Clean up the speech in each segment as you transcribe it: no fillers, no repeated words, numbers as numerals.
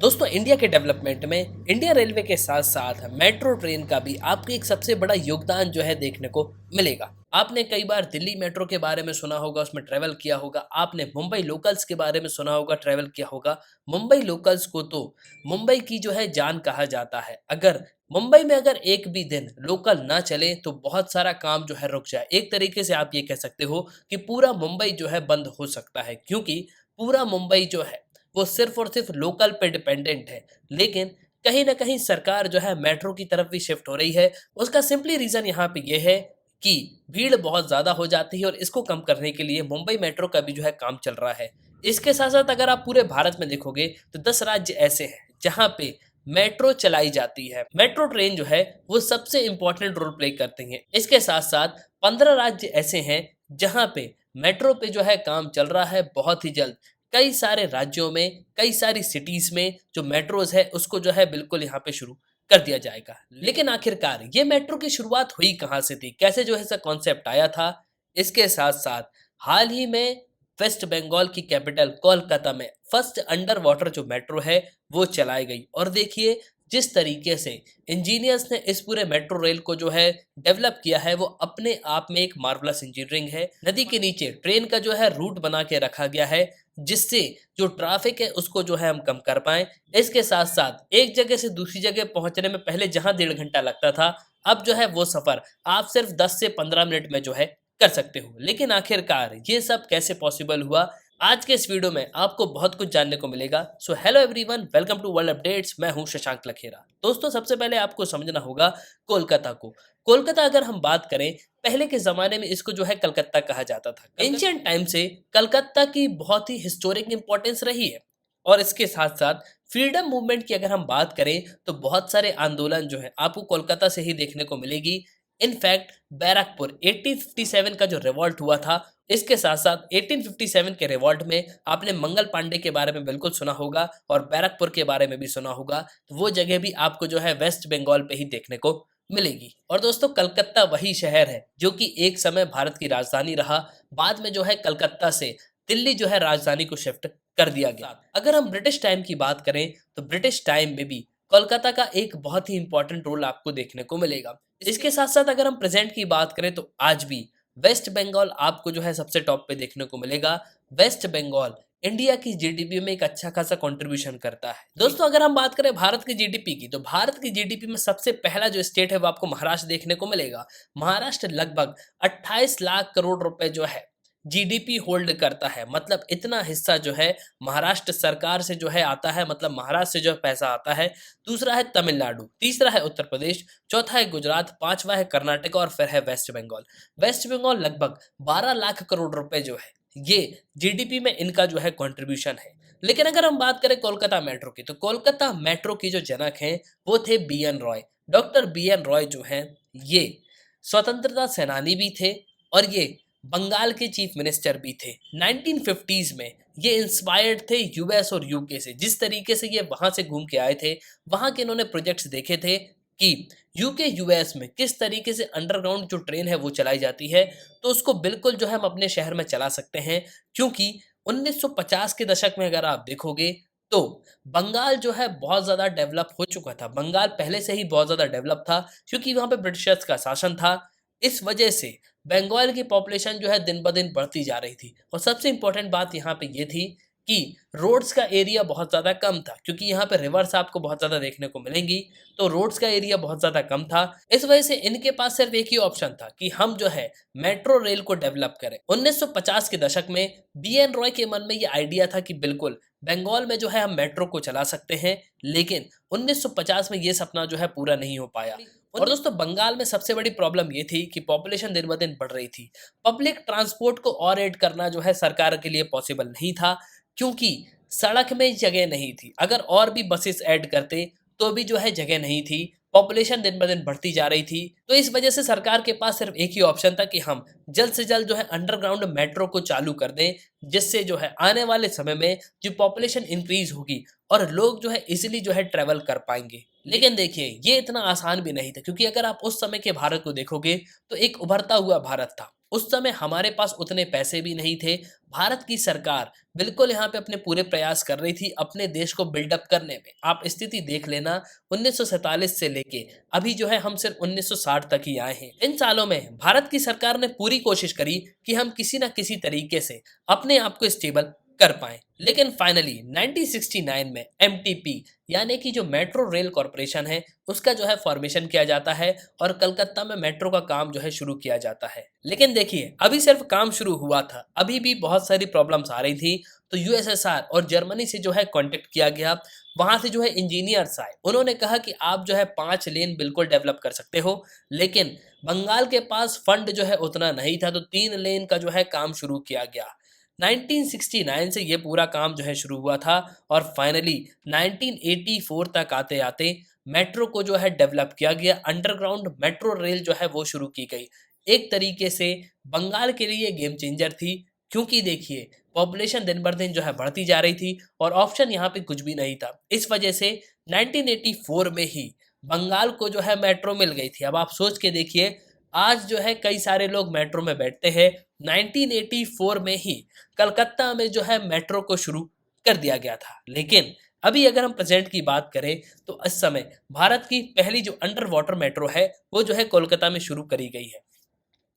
दोस्तों इंडिया के डेवलपमेंट में इंडिया रेलवे के साथ साथ मेट्रो ट्रेन का भी आपको एक सबसे बड़ा योगदान जो है देखने को मिलेगा। आपने कई बार दिल्ली मेट्रो के बारे में सुना होगा, उसमें ट्रेवल किया होगा। आपने मुंबई लोकल्स के बारे में सुना होगा, ट्रेवल किया होगा। मुंबई लोकल्स को तो मुंबई की जो है जान कहा जाता है। अगर मुंबई में अगर एक भी दिन लोकल ना चले तो बहुत सारा काम जो है रुक जाए। एक तरीके से आप ये कह सकते हो कि पूरा मुंबई जो है बंद हो सकता है, क्योंकि पूरा मुंबई जो है वो सिर्फ और सिर्फ लोकल पे डिपेंडेंट है। लेकिन कहीं न कहीं सरकार जो है मेट्रो की तरफ भी शिफ्ट हो रही है। उसका सिंपली रीज़न यहाँ पे ये है कि भीड़ बहुत ज़्यादा हो जाती है और इसको कम करने के लिए मुंबई मेट्रो का भी जो है काम चल रहा है। इसके साथ-साथ अगर आप पूरे भारत में देखोगे तो 10 राज्य ऐसे हैं जहाँ पे मेट्रो चलाई जाती है। मेट्रो ट्रेन जो है वो सबसे इम्पोर्टेंट रोल प्ले करती हैं। इसके साथ-साथ 15 राज्य ऐसे हैं जहाँ पे मेट्रो पे जो है काम चल रहा है बहुत ही जल्द। कई सारे राज्यों में, कई सारी सिटीज़ में जो मेट्रोज़ है उसको जो है बिल्कुल यहाँ पे शुरू कर दिया जाएगा। लेकिन आखिरकार ये मेट्रो की शुरुआत हुई कहाँ से थी? कैसे जो है इसका कॉन्सेप्ट आया था? इसके साथ-साथ हाल ही में वेस्ट बंगाल की कैपिटल कोलकाता में फर्स्ट अंडर वाटर जो मेट्रो है वो चलाई गई। और देखिए जिस तरीके से इंजीनियर्स ने इस पूरे मेट्रो रेल को जो है डेवलप किया है वो अपने आप में एक मार्वलस इंजीनियरिंग है। नदी के नीचे ट्रेन का जो है रूट बना के रखा गया है, जिससे जो ट्रैफिक है उसको जो है हम कम कर पाएँ। इसके साथ-साथ एक जगह से दूसरी जगह पहुँचने में पहले जहाँ 1.5 घंटा लगता था, अब जो है वो सफ़र आप सिर्फ़ 10 से 15 मिनट में जो है कर सकते हो। लेकिन आखिरकार ये सब कैसे पॉसिबल हुआ? आज के इस वीडियो में आपको बहुत कुछ जानने को मिलेगा। So hello everyone, welcome to world updates. मैं हूं शशांक लखेरा। दोस्तों सबसे पहले आपको समझना होगा कोलकाता को। कोलकाता अगर हम बात करें, पहले के ज़माने में इसको जो है कलकत्ता कहा जाता था। एंशिएंट टाइम से कलकत्ता की बहुत ही हिस्टोरिक इम्पोर्टेंस रही है। और इसके साथ-साथ फ्रीडम मूवमेंट की अगर हम बात करें तो बहुत सारे आंदोलन जो है आपको कोलकाता से ही देखने को मिलेगी। इनफैक्ट बैरकपुर 1857 का जो रिवॉल्ट हुआ था, इसके साथ-साथ 1857 के रिवॉल्ट में आपने मंगल पांडे के बारे में बिल्कुल सुना होगा और बैरकपुर के बारे में भी सुना होगा। तो वो जगह भी आपको जो है वेस्ट बंगाल पे ही देखने को मिलेगी। और दोस्तों कलकत्ता वही शहर है जो कि एक समय भारत की राजधानी रहा। बाद में जो है कलकत्ता से दिल्ली जो है राजधानी को शिफ्ट कर दिया गया। अगर हम ब्रिटिश टाइम की बात करें तो ब्रिटिश टाइम में भी कोलकाता का एक बहुत ही इंपॉर्टेंट रोल आपको देखने को मिलेगा। इसके साथ-साथ अगर हम प्रेज़ेंट की बात करें तो आज भी वेस्ट बंगाल आपको जो है सबसे टॉप पे देखने को मिलेगा। वेस्ट बंगाल इंडिया की जीडीपी में एक अच्छा खासा कंट्रीब्यूशन करता है। दोस्तों अगर हम बात करें भारत की जीडीपी की, तो भारत की जीडीपी में सबसे पहला जो स्टेट है वो आपको महाराष्ट्र देखने को मिलेगा। महाराष्ट्र लगभग 28 लाख करोड़ रुपए जो है जीडीपी होल्ड करता है। मतलब इतना हिस्सा जो है महाराष्ट्र सरकार से जो है आता है, मतलब महाराष्ट्र से जो है पैसा आता है। दूसरा है तमिलनाडु, तीसरा है उत्तर प्रदेश, चौथा है गुजरात, पांचवा है कर्नाटक और फिर है वेस्ट बंगाल। वेस्ट बंगाल लगभग 12 लाख करोड़ रुपए जो है ये जीडीपी में इनका जो है कंट्रीब्यूशन है। लेकिन अगर हम बात करें कोलकाता मेट्रो की, तो कोलकाता मेट्रो की जो जनक हैं वो थे BN. Roy. Doctor BN. Roy जो हैं ये स्वतंत्रता सेनानी भी थे और ये बंगाल के चीफ मिनिस्टर भी थे। 1950s में ये इंस्पायर्ड थे यूएस और यूके से। जिस तरीके से ये वहाँ से घूम के आए थे, वहाँ के इन्होंने प्रोजेक्ट्स देखे थे कि यूके यूएस में किस तरीके से अंडरग्राउंड जो ट्रेन है वो चलाई जाती है, तो उसको बिल्कुल जो है हम अपने शहर में चला सकते हैं। क्योंकि 1950 के दशक में अगर आप देखोगे तो बंगाल जो है बहुत ज़्यादा डेवलप हो चुका था। बंगाल पहले से ही बहुत ज़्यादा डेवलप था क्योंकि वहाँ पे ब्रिटिशर्स का शासन था। इस वजह से बंगाल की पॉपुलेशन जो है दिन-ब-दिन बढ़ती जा रही थी। और सबसे इम्पोर्टेंट बात यहाँ पे ये थी कि रोड्स का एरिया बहुत ज़्यादा कम था, क्योंकि यहाँ पे रिवर्स आपको बहुत ज़्यादा देखने को मिलेंगी, तो रोड्स का एरिया बहुत ज़्यादा कम था। इस वजह से इनके पास सिर्फ एक ही ऑप्शन था कि हम जो है मेट्रो रेल को डेवलप करें। 1950 के दशक में बी.एन. रॉय के मन में ये आइडिया था कि बिल्कुल बंगाल में जो है हम मेट्रो को चला सकते हैं, लेकिन 1950 में ये सपना जो है पूरा नहीं हो पाया। और दोस्तों बंगाल में सबसे बड़ी प्रॉब्लम ये थी कि पॉपुलेशन दिन ब दिन बढ़ रही थी। पब्लिक ट्रांसपोर्ट को और ऐड करना जो है सरकार के लिए पॉसिबल नहीं था, क्योंकि सड़क में जगह नहीं थी। अगर और भी बसेस ऐड करते तो भी जो है जगह नहीं थी। पॉपुलेशन दिन ब दिन बढ़ती जा रही थी। तो इस वजह से सरकार के पास सिर्फ एक ही ऑप्शन था कि हम जल्द से जल्द जो है अंडरग्राउंड मेट्रो को चालू कर दें, जिससे जो है आने वाले समय में जो पॉपुलेशन इंक्रीज होगी और लोग जो है इजीली जो है ट्रैवल कर पाएंगे। लेकिन देखिए ये इतना आसान भी नहीं था, क्योंकि अगर आप उस समय के भारत को देखोगे तो एक उभरता हुआ भारत था। उस समय हमारे पास उतने पैसे भी नहीं थे। भारत की सरकार बिल्कुल यहाँ पे अपने पूरे प्रयास कर रही थी अपने देश को बिल्डअप करने में। आप स्थिति देख लेना, 1947 से लेके अभी जो है हम सिर्फ 1960 तक ही आए हैं। इन सालों में भारत की सरकार ने पूरी कोशिश करी कि हम किसी ना किसी तरीके से अपने आप को स्टेबल कर पाएं। लेकिन फाइनली 1969 में एमटीपी यानी कि जो मेट्रो रेल कॉरपोरेशन है उसका जो है फॉर्मेशन किया जाता है और कलकत्ता में मेट्रो का काम जो है शुरू किया जाता है। लेकिन देखिए अभी सिर्फ काम शुरू हुआ था, अभी भी बहुत सारी प्रॉब्लम्स आ रही थी। तो यूएसएसआर और जर्मनी से जो है कांटेक्ट किया गया। वहां से जो है इंजीनियर्स आए, उन्होंने कहा कि आप जो है 5 लेन बिल्कुल डेवलप कर सकते हो, लेकिन बंगाल के पास फंड जो है उतना नहीं था, तो 3 लेन का जो है काम शुरू किया गया। 1969 से ये पूरा काम जो है शुरू हुआ था और फाइनली 1984 तक आते आते मेट्रो को जो है डेवलप किया गया। अंडरग्राउंड मेट्रो रेल जो है वो शुरू की गई। एक तरीके से बंगाल के लिए गेम चेंजर थी, क्योंकि देखिए पॉपुलेशन दिन बर दिन जो है बढ़ती जा रही थी और ऑप्शन यहाँ पे कुछ भी नहीं था। इस वजह से 1984 में ही बंगाल को जो है मेट्रो मिल गई थी। अब आप सोच के देखिए, आज जो है कई सारे लोग मेट्रो में बैठते हैं। 1984 में ही कलकत्ता में जो है मेट्रो को शुरू कर दिया गया था। लेकिन अभी अगर हम प्रेजेंट की बात करें तो इस समय भारत की पहली जो अंडर वाटर मेट्रो है वो जो है कोलकाता में शुरू करी गई है।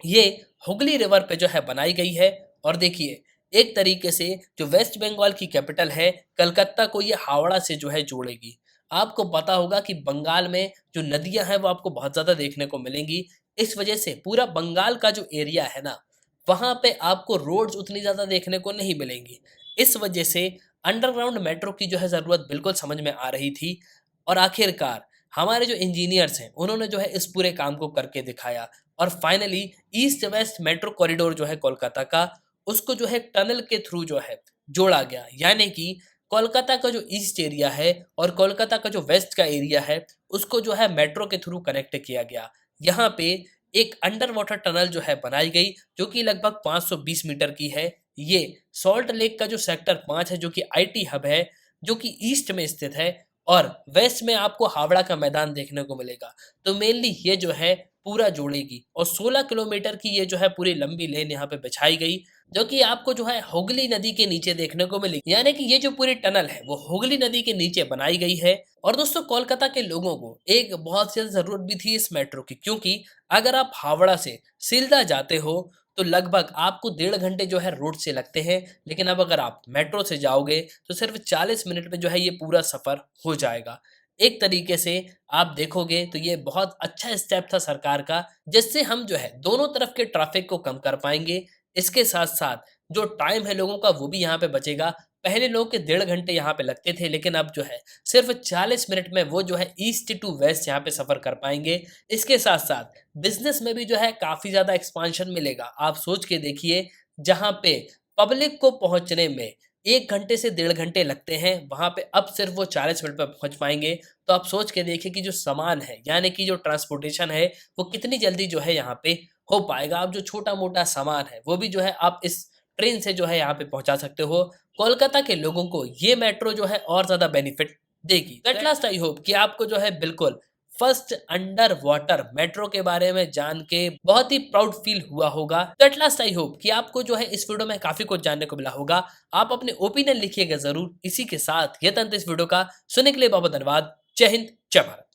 ये हुगली रिवर पे जो है बनाई गई है। और देखिए एक तरीके से जो वेस्ट बंगाल की कैपिटल है कलकत्ता को ये हावड़ा से जो है जोड़ेगी। आपको पता होगा कि बंगाल में जो नदियां हैं वो आपको बहुत ज़्यादा देखने को मिलेंगी। इस वजह से पूरा बंगाल का जो एरिया है ना, वहाँ पे आपको रोड्स उतनी ज़्यादा देखने को नहीं मिलेंगी। इस वजह से अंडरग्राउंड मेट्रो की जो है ज़रूरत बिल्कुल समझ में आ रही थी। और आखिरकार हमारे जो इंजीनियर्स हैं उन्होंने जो है इस पूरे काम को करके दिखाया और finally east west metro corridor जो है कोलकाता का, उसको जो है टनल के थ्रू जो है जोड़ा गया। यानी कि कोलकाता का जो ईस्ट एरिया है और कोलकाता का जो वेस्ट का एरिया है उसको जो है मेट्रो के थ्रू कनेक्ट किया गया। यहाँ पे एक अंडर वाटर टनल जो है बनाई गई जो कि लगभग 520 मीटर की है। ये सॉल्ट लेक का जो सेक्टर 5 है जो कि आईटी हब है, जो कि ईस्ट में स्थित है, और वेस्ट में आपको हावड़ा का मैदान देखने को मिलेगा। तो मेनली ये जो है पूरा जोड़ेगी और 16 किलोमीटर की ये जो है पूरी लंबी लेन यहाँ पे बिछाई गई, जो कि आपको जो है हुगली नदी के नीचे देखने को मिलेगी। यानी कि ये जो पूरी टनल है वो हुगली नदी के नीचे बनाई गई है। और दोस्तों कोलकाता के लोगों को एक बहुत ज्यादा जरूरत भी थी इस मेट्रो की, क्योंकि अगर आप हावड़ा से सिलदा जाते हो तो लगभग आपको 1.5 घंटे जो है रोड से लगते हैं। लेकिन अब अगर आप मेट्रो से जाओगे तो सिर्फ 40 मिनट में जो है ये पूरा सफर हो जाएगा। एक तरीके से आप देखोगे तो ये बहुत अच्छा स्टेप था सरकार का, जिससे हम जो है दोनों तरफ के ट्रैफिक को कम कर पाएंगे। इसके साथ साथ जो टाइम है लोगों का वो भी यहाँ पे बचेगा। पहले लोग के 1.5 घंटे यहाँ पे लगते थे, लेकिन अब जो है सिर्फ 40 मिनट में वो जो है ईस्ट टू वेस्ट यहाँ पे सफर कर पाएंगे। इसके साथ साथ बिजनेस में भी जो है काफी ज्यादा एक्सपांशन मिलेगा। आप सोच के देखिए, जहाँ पे पब्लिक को पहुंचने में 1 घंटे से 1.5 घंटे लगते हैं, वहां पे अब सिर्फ वो 40 मिनट पे पहुंच पाएंगे। तो आप सोच के देखिए कि जो सामान है यानी कि जो ट्रांसपोर्टेशन है वो कितनी जल्दी जो है यहाँ पे हो पाएगा। आप जो छोटा मोटा सामान है वो भी जो है आप इस ट्रेन से जो है यहाँ पे पहुंचा सकते हो। कोलकाता के लोगों को ये मेट्रो जो है और ज्यादा बेनिफिट देगी। एट लास्ट आई होप कि आपको जो है बिल्कुल फर्स्ट अंडर वाटर मेट्रो के बारे में जान के बहुत ही प्राउड फील हुआ होगा। तो एट लास्ट आई होप कि आपको जो है इस वीडियो में काफी कुछ जानने को मिला होगा। आप अपने ओपिनियन लिखिएगा जरूर। इसी के साथ ये तंत्र इस वीडियो का सुनने के लिए बहुत धन्यवाद। जय हिंद, जय भारत।